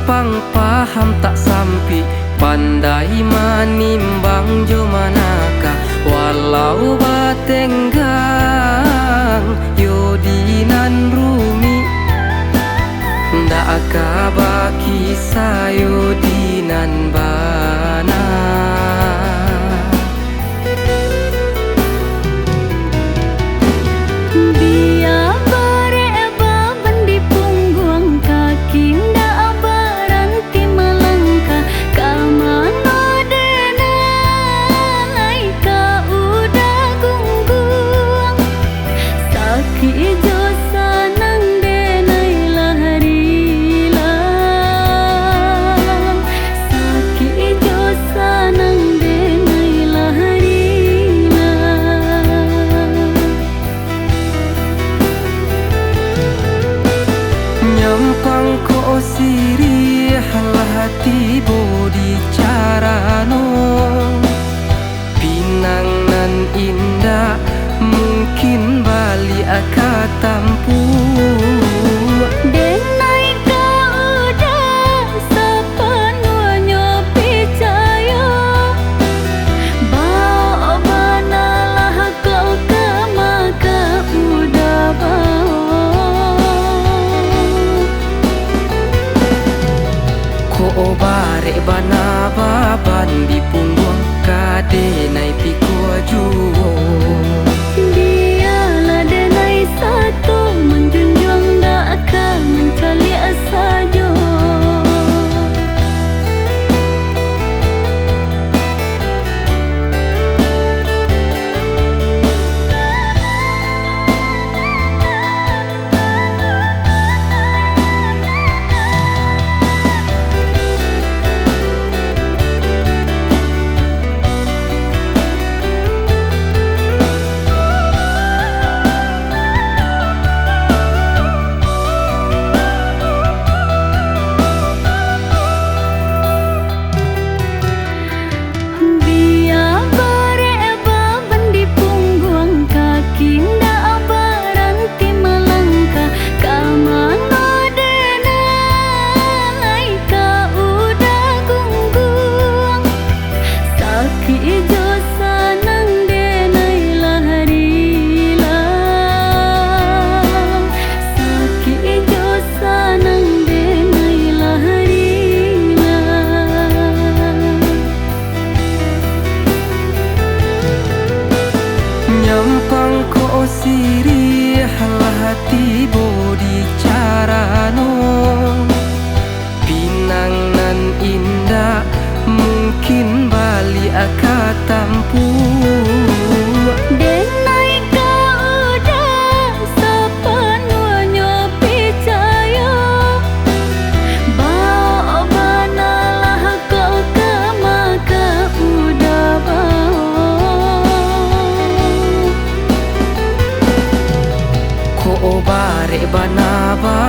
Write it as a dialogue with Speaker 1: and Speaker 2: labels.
Speaker 1: gampang paham tak sampai, pandai manimbang jo manaka, walau batenggang yo dinan rumi, ndak akaba kisah yo dinan bana. Nyampang ko siri halah hati bodi carano, pinang nan indah mungkin bali akan tampu.
Speaker 2: Denai kau udah sepenuhnya percaya, bawa banalah kau ke maka udah bawa.
Speaker 1: Ko bare bana baban di punggung kade nai pikua juo.
Speaker 2: Dialah denai satu menjunjung dak akan mencari saja.
Speaker 1: Nyampang ko siri halah hati bodi carano, pinang nan indah mungkin bali akan tampu.
Speaker 2: Denai kau udah sepenuhnya percaya, bawa banalah kau ke maka udah bawa.
Speaker 1: Ko bare bana ba